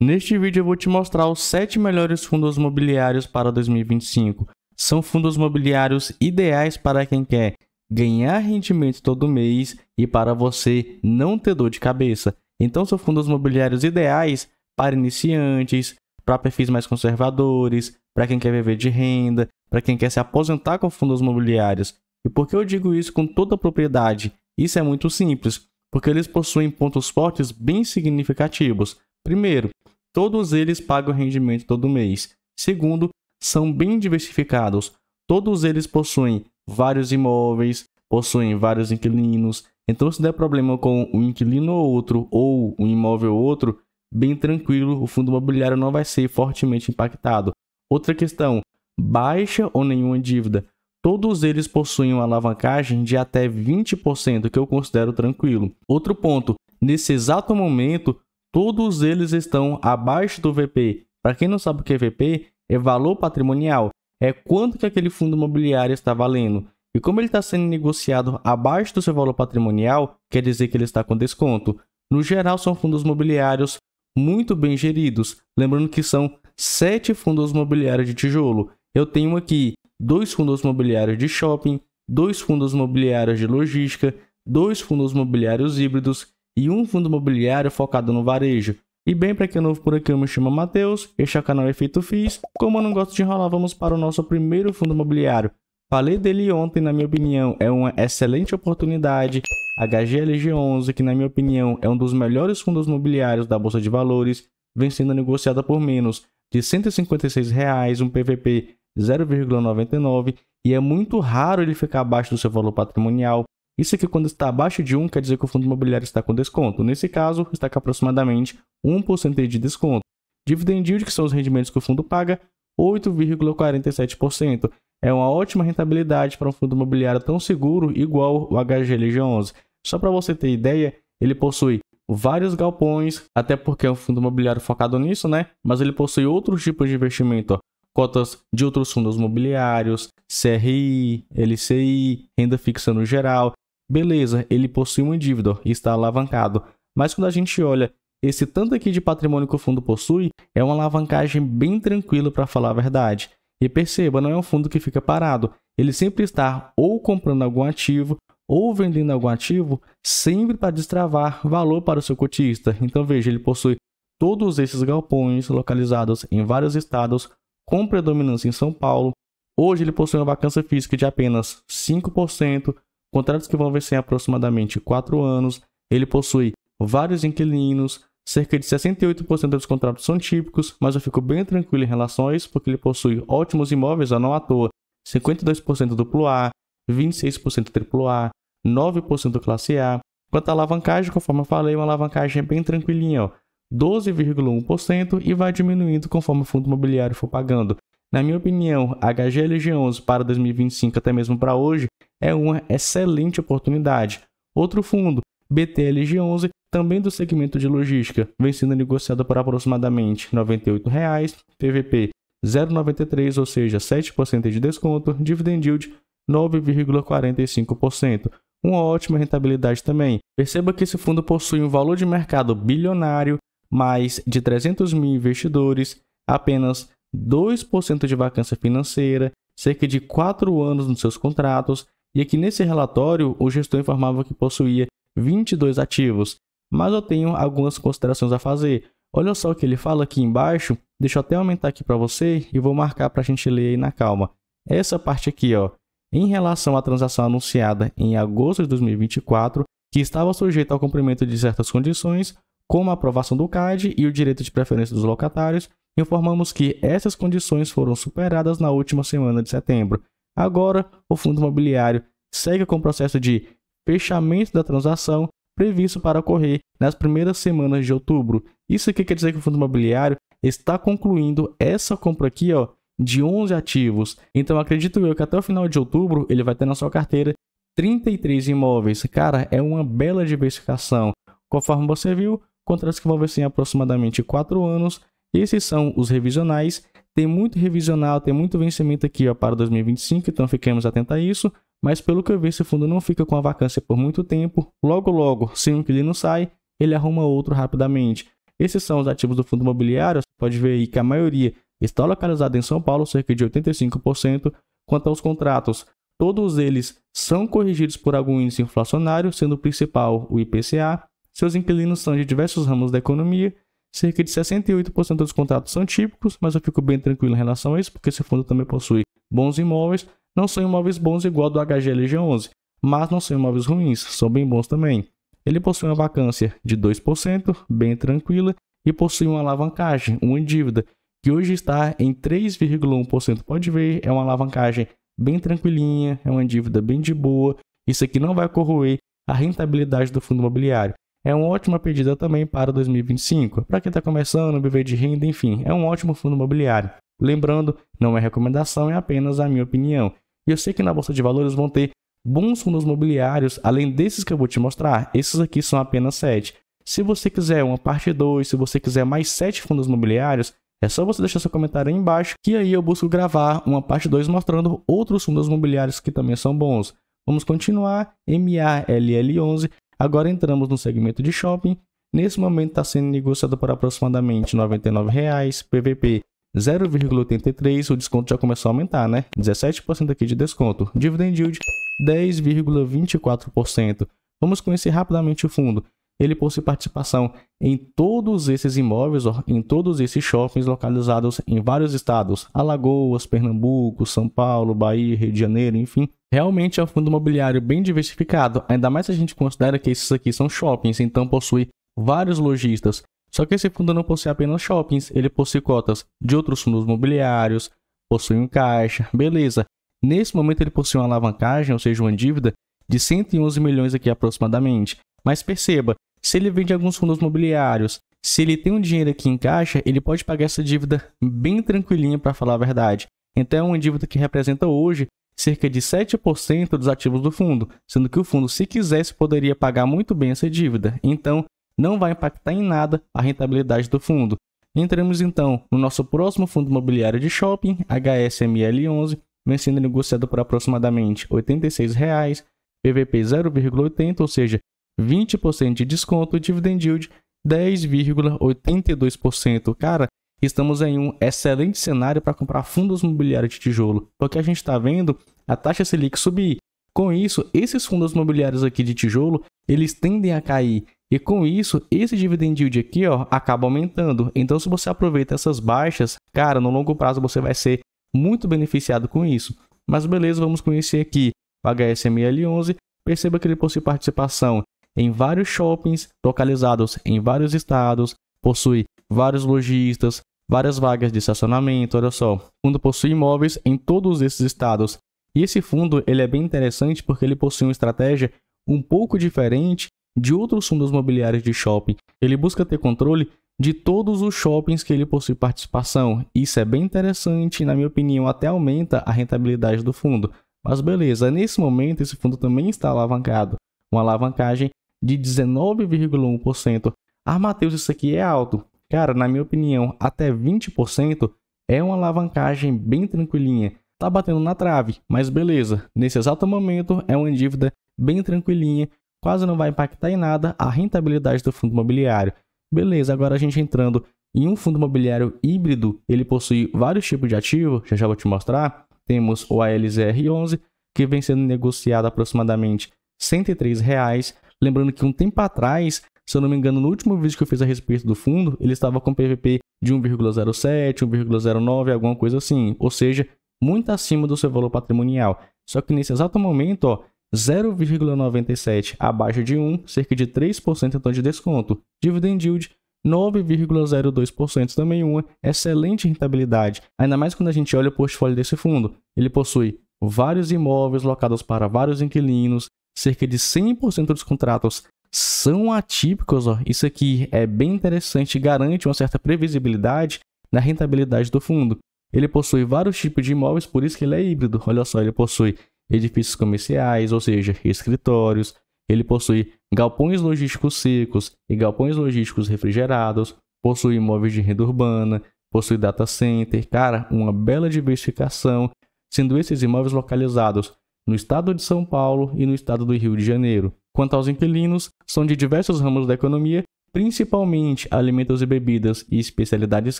Neste vídeo eu vou te mostrar os 7 melhores fundos imobiliários para 2025. São fundos imobiliários ideais para quem quer ganhar rendimento todo mês e para você não ter dor de cabeça. Então são fundos imobiliários ideais para iniciantes, para perfis mais conservadores, para quem quer viver de renda, para quem quer se aposentar com fundos imobiliários. E por que eu digo isso com toda a propriedade? Isso é muito simples, porque eles possuem pontos fortes bem significativos. Primeiro, todos eles pagam rendimento todo mês. Segundo, são bem diversificados. Todos eles possuem vários imóveis, possuem vários inquilinos. Então, se der problema com um inquilino ou outro, ou um imóvel ou outro, bem tranquilo, o fundo imobiliário não vai ser fortemente impactado. Outra questão, baixa ou nenhuma dívida. Todos eles possuem uma alavancagem de até 20%, que eu considero tranquilo. Outro ponto, nesse exato momento, todos eles estão abaixo do VP. Para quem não sabe o que é VP, é valor patrimonial. É quanto que aquele fundo imobiliário está valendo. E como ele está sendo negociado abaixo do seu valor patrimonial, quer dizer que ele está com desconto. No geral, são fundos imobiliários muito bem geridos. Lembrando que são 7 fundos imobiliários de tijolo. Eu tenho aqui 2 fundos imobiliários de shopping, 2 fundos imobiliários de logística, 2 fundos imobiliários híbridos e um fundo imobiliário focado no varejo. E bem, para quem é novo por aqui, eu me chamo Matheus, este é o canal Efeito FIIs. Como eu não gosto de enrolar, vamos para o nosso primeiro fundo imobiliário. Falei dele ontem, na minha opinião, é uma excelente oportunidade. HGLG11, que na minha opinião é um dos melhores fundos imobiliários da Bolsa de Valores, vem sendo negociada por menos de R$ 156, um PVP 0,99, e é muito raro ele ficar abaixo do seu valor patrimonial. Isso aqui, quando está abaixo de 1, quer dizer que o fundo imobiliário está com desconto. Nesse caso, está com aproximadamente 1% de desconto. Dividend yield, que são os rendimentos que o fundo paga, 8,47%. É uma ótima rentabilidade para um fundo imobiliário tão seguro igual o HGLG11. Só para você ter ideia, ele possui vários galpões, até porque é um fundo imobiliário focado nisso, né? Mas ele possui outros tipos de investimento, cotas de outros fundos imobiliários, CRI, LCI, renda fixa no geral. Beleza, ele possui uma dívida e está alavancado. Mas quando a gente olha esse tanto aqui de patrimônio que o fundo possui, é uma alavancagem bem tranquila, para falar a verdade. E perceba, não é um fundo que fica parado. Ele sempre está ou comprando algum ativo ou vendendo algum ativo, sempre para destravar valor para o seu cotista. Então veja, ele possui todos esses galpões localizados em vários estados, com predominância em São Paulo. Hoje ele possui uma vacância física de apenas 5%, contratos que vão vencer em aproximadamente 4 anos. Ele possui vários inquilinos, cerca de 68% dos contratos são típicos, mas eu fico bem tranquilo em relação a isso, porque ele possui ótimos imóveis, não à toa. 52% duplo A, 26% triplo A, 9% classe A. Quanto à alavancagem, conforme eu falei, uma alavancagem bem tranquilinha, 12,1%, e vai diminuindo conforme o fundo imobiliário for pagando. Na minha opinião, a HGLG11 para 2025, até mesmo para hoje, é uma excelente oportunidade. Outro fundo, BTLG11, também do segmento de logística, vem sendo negociado por aproximadamente R$ 98, PVP 0,93, ou seja, 7% de desconto, dividend yield 9,45%. Uma ótima rentabilidade também. Perceba que esse fundo possui um valor de mercado bilionário, mais de 300 mil investidores, apenas 2% de vacância financeira, cerca de 4 anos nos seus contratos, e aqui nesse relatório o gestor informava que possuía 22 ativos. Mas eu tenho algumas considerações a fazer. Olha só o que ele fala aqui embaixo. Deixa eu até aumentar aqui para você e vou marcar para a gente ler aí na calma. Essa parte aqui, ó, em relação à transação anunciada em agosto de 2024, que estava sujeita ao cumprimento de certas condições, como a aprovação do CAD e o direito de preferência dos locatários, informamos que essas condições foram superadas na última semana de setembro. Agora, o fundo imobiliário segue com o processo de fechamento da transação previsto para ocorrer nas primeiras semanas de outubro. Isso aqui quer dizer que o fundo imobiliário está concluindo essa compra aqui, ó, de 11 ativos. Então, acredito eu que até o final de outubro ele vai ter na sua carteira 33 imóveis. Cara, é uma bela diversificação. Conforme você viu, contratos que vão vencer em aproximadamente 4 anos. Esses são os revisionais. Tem muito revisional, tem muito vencimento aqui, ó, para 2025, então fiquemos atentos a isso. Mas pelo que eu vi, esse fundo não fica com a vacância por muito tempo. Logo, se um inquilino sai, ele arruma outro rapidamente. esses são os ativos do fundo imobiliário. Você pode ver aí que a maioria está localizada em São Paulo, cerca de 85%. Quanto aos contratos, todos eles são corrigidos por algum índice inflacionário, sendo o principal o IPCA. Seus inquilinos são de diversos ramos da economia. Cerca de 68% dos contratos são típicos, mas eu fico bem tranquilo em relação a isso, porque esse fundo também possui bons imóveis. Não são imóveis bons igual do HGLG11, mas não são imóveis ruins, são bem bons também. Ele possui uma vacância de 2%, bem tranquila, e possui uma alavancagem, uma dívida, que hoje está em 3,1%. Pode ver, é uma alavancagem bem tranquilinha, é uma dívida bem de boa. Isso aqui não vai corroer a rentabilidade do fundo imobiliário. É uma ótima pedida também para 2025. Para quem está começando, viver de renda, enfim, é um ótimo fundo imobiliário. Lembrando, não é recomendação, é apenas a minha opinião. E eu sei que na Bolsa de Valores vão ter bons fundos imobiliários, além desses que eu vou te mostrar. Esses aqui são apenas 7. Se você quiser uma parte 2, se você quiser mais 7 fundos imobiliários, é só você deixar seu comentário aí embaixo, que aí eu busco gravar uma parte 2 mostrando outros fundos imobiliários que também são bons. Vamos continuar. MALL11. Agora entramos no segmento de shopping. Nesse momento está sendo negociado por aproximadamente R$ 99,00, PVP 0,83, o desconto já começou a aumentar, né? 17% aqui de desconto. Dividend Yield 10,24%. Vamos conhecer rapidamente o fundo. Ele possui participação em todos esses imóveis, em todos esses shoppings localizados em vários estados. Alagoas, Pernambuco, São Paulo, Bahia, Rio de Janeiro, enfim. Realmente é um fundo imobiliário bem diversificado, ainda mais se a gente considera que esses aqui são shoppings, então possui vários lojistas. Só que esse fundo não possui apenas shoppings, ele possui cotas de outros fundos imobiliários, possui um caixa, beleza. Nesse momento ele possui uma alavancagem, ou seja, uma dívida de 111 milhões aqui aproximadamente. Mas perceba, se ele vende alguns fundos imobiliários, se ele tem um dinheiro aqui em caixa, ele pode pagar essa dívida bem tranquilinha, para falar a verdade. Então é uma dívida que representa hoje cerca de 7% dos ativos do fundo, sendo que o fundo, se quisesse, poderia pagar muito bem essa dívida. Então, não vai impactar em nada a rentabilidade do fundo. Entramos então no nosso próximo fundo imobiliário de shopping, HSML11, vem sendo negociado por aproximadamente R$ 86,00, PVP 0,80, ou seja, 20% de desconto, dividend yield 10,82%. Cara, estamos em um excelente cenário para comprar fundos imobiliários de tijolo, porque a gente está vendo a taxa Selic subir. Com isso, esses fundos imobiliários aqui de tijolo, eles tendem a cair. E com isso, esse dividend yield aqui, ó, acaba aumentando. Então, se você aproveita essas baixas, cara, no longo prazo você vai ser muito beneficiado com isso. Mas beleza, vamos conhecer aqui o HSML11. Perceba que ele possui participação em vários shoppings localizados em vários estados, possui vários lojistas, várias vagas de estacionamento. Olha só, o fundo possui imóveis em todos esses estados. E esse fundo ele é bem interessante porque ele possui uma estratégia um pouco diferente de outros fundos imobiliários de shopping. Ele busca ter controle de todos os shoppings que ele possui participação. Isso é bem interessante e, na minha opinião, até aumenta a rentabilidade do fundo. Mas beleza, nesse momento esse fundo também está alavancado. Uma alavancagem de 19,1%. Ah, Matheus, isso aqui é alto. Cara, na minha opinião, até 20% é uma alavancagem bem tranquilinha. Tá batendo na trave, mas beleza. Nesse exato momento é uma dívida bem tranquilinha, quase não vai impactar em nada a rentabilidade do fundo imobiliário. Beleza, agora a gente entrando em um fundo imobiliário híbrido, ele possui vários tipos de ativo, já vou te mostrar. Temos o ALZR11, que vem sendo negociado aproximadamente R$ 103,00. Lembrando que um tempo atrás, se eu não me engano, no último vídeo que eu fiz a respeito do fundo, ele estava com PVP de 1,07, 1,09, alguma coisa assim. Ou seja, muito acima do seu valor patrimonial. Só que nesse exato momento, ó, 0,97 abaixo de 1, cerca de 3% então de desconto. Dividend yield 9,02%, também uma excelente rentabilidade. Ainda mais quando a gente olha o portfólio desse fundo. Ele possui vários imóveis locados para vários inquilinos, cerca de 100% dos contratos são atípicos. Ó. Isso aqui é bem interessante e garante uma certa previsibilidade na rentabilidade do fundo. Ele possui vários tipos de imóveis, por isso que ele é híbrido. Olha só, ele possui edifícios comerciais, ou seja, escritórios. Ele possui galpões logísticos secos e galpões logísticos refrigerados. Possui imóveis de renda urbana, possui data center. Cara, uma bela diversificação, sendo esses imóveis localizados no estado de São Paulo e no estado do Rio de Janeiro. Quanto aos inquilinos, são de diversos ramos da economia, principalmente alimentos e bebidas e especialidades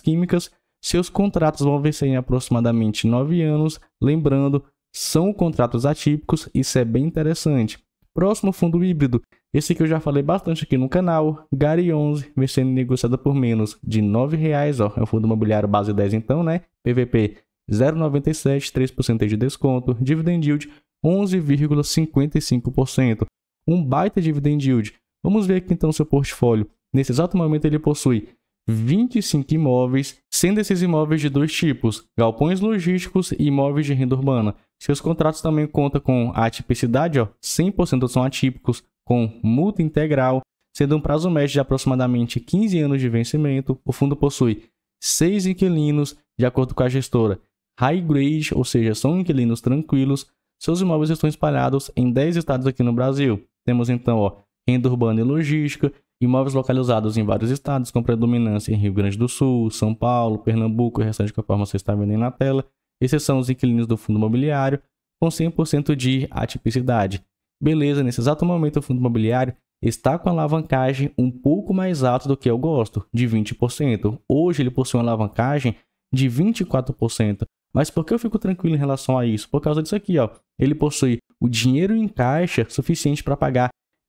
químicas, seus contratos vão vencer em aproximadamente 9 anos. Lembrando, são contratos atípicos, isso é bem interessante. Próximo fundo híbrido, esse que eu já falei bastante aqui no canal, GARI 11, vem sendo negociado por menos de R$ 9,00, ó, é um fundo imobiliário base 10 então, né? PVP 0,97, 3% de desconto, dividend yield 11,55%. Um baita dividend yield. Vamos ver aqui então seu portfólio. Nesse exato momento ele possui 25 imóveis, sendo esses imóveis de dois tipos, galpões logísticos e imóveis de renda urbana. Seus contratos também contam com a atipicidade, ó, 100% são atípicos, com multa integral, sendo um prazo médio de aproximadamente 15 anos de vencimento. O fundo possui 6 inquilinos, de acordo com a gestora High Grade, ou seja, são inquilinos tranquilos. Seus imóveis estão espalhados em 10 estados aqui no Brasil. Temos então, ó, renda urbana e logística, imóveis localizados em vários estados, com predominância em Rio Grande do Sul, São Paulo, Pernambuco e o restante conforme você está vendo aí na tela. Esses são os inquilinos do fundo imobiliário, com 100% de atipicidade. Beleza, nesse exato momento o fundo imobiliário está com a alavancagem um pouco mais alta do que eu gosto, de 20%. Hoje ele possui uma alavancagem de 24%. Mas por que eu fico tranquilo em relação a isso? Por causa disso aqui, ó. Ele possui o dinheiro em caixa suficiente para pagar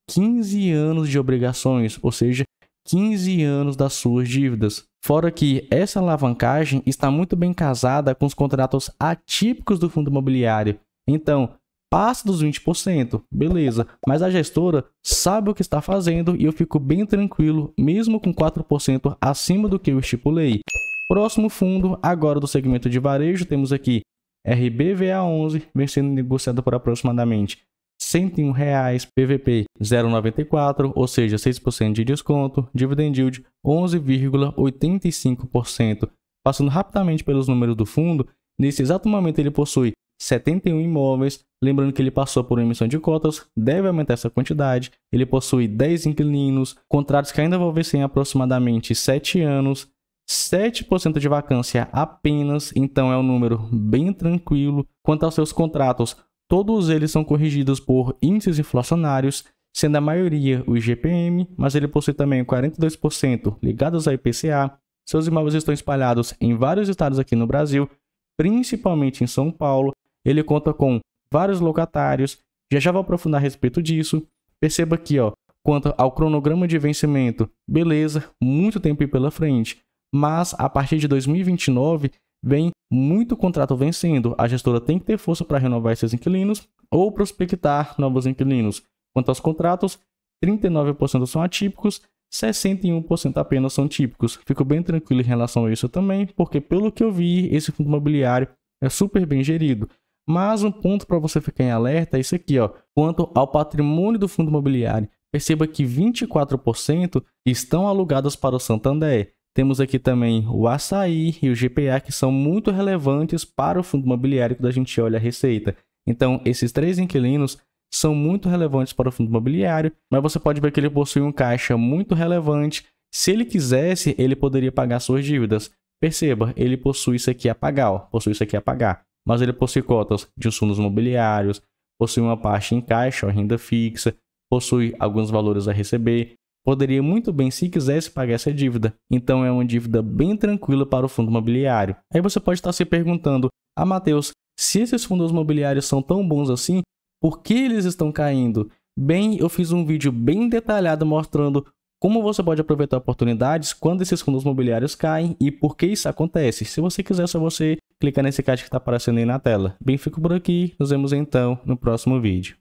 15 anos de obrigações, ou seja, 15 anos das suas dívidas. Fora que essa alavancagem está muito bem casada com os contratos atípicos do fundo imobiliário. Então, passa dos 20%, beleza. Mas a gestora sabe o que está fazendo e eu fico bem tranquilo, mesmo com 4% acima do que eu estipulei. Próximo fundo, agora do segmento de varejo, temos aqui RBVA11, vem sendo negociado por aproximadamente R$ 101,00, PVP 0,94, ou seja, 6% de desconto, dividend yield 11,85%. Passando rapidamente pelos números do fundo, nesse exato momento ele possui 71 imóveis, lembrando que ele passou por uma emissão de cotas, deve aumentar essa quantidade. Ele possui 10 inquilinos, contratos que ainda vão vencer em aproximadamente 7 anos, 7% de vacância apenas, então é um número bem tranquilo. Quanto aos seus contratos, todos eles são corrigidos por índices inflacionários, sendo a maioria o IGPM, mas ele possui também 42% ligados a IPCA. Seus imóveis estão espalhados em vários estados aqui no Brasil, principalmente em São Paulo. Ele conta com vários locatários, já vou aprofundar a respeito disso. Perceba aqui, ó, quanto ao cronograma de vencimento, beleza, muito tempo aí pela frente. Mas a partir de 2029 vem muito contrato vencendo. A gestora tem que ter força para renovar esses inquilinos ou prospectar novos inquilinos. Quanto aos contratos, 39% são atípicos, 61% apenas são típicos. Fico bem tranquilo em relação a isso também, porque pelo que eu vi, esse fundo imobiliário é super bem gerido. Mas um ponto para você ficar em alerta é isso aqui, ó. Quanto ao patrimônio do fundo imobiliário, perceba que 24% estão alugados para o Santander. Temos aqui também o Açaí e o GPA, que são muito relevantes para o fundo imobiliário quando a gente olha a receita. Então, esses três inquilinos são muito relevantes para o fundo imobiliário, mas você pode ver que ele possui um caixa muito relevante. Se ele quisesse, ele poderia pagar suas dívidas. Perceba, ele possui isso aqui a pagar, ó, possui isso aqui a pagar. Mas ele possui cotas de fundos imobiliários, possui uma parte em caixa, ó, renda fixa, possui alguns valores a receber. Poderia muito bem, se quisesse, pagar essa dívida. Então, é uma dívida bem tranquila para o fundo imobiliário. Aí você pode estar se perguntando, Matheus, se esses fundos imobiliários são tão bons assim, por que eles estão caindo? Bem, eu fiz um vídeo bem detalhado mostrando como você pode aproveitar oportunidades quando esses fundos imobiliários caem e por que isso acontece. Se você quiser, é só você clicar nesse card que está aparecendo aí na tela. Bem, fico por aqui. Nos vemos então no próximo vídeo.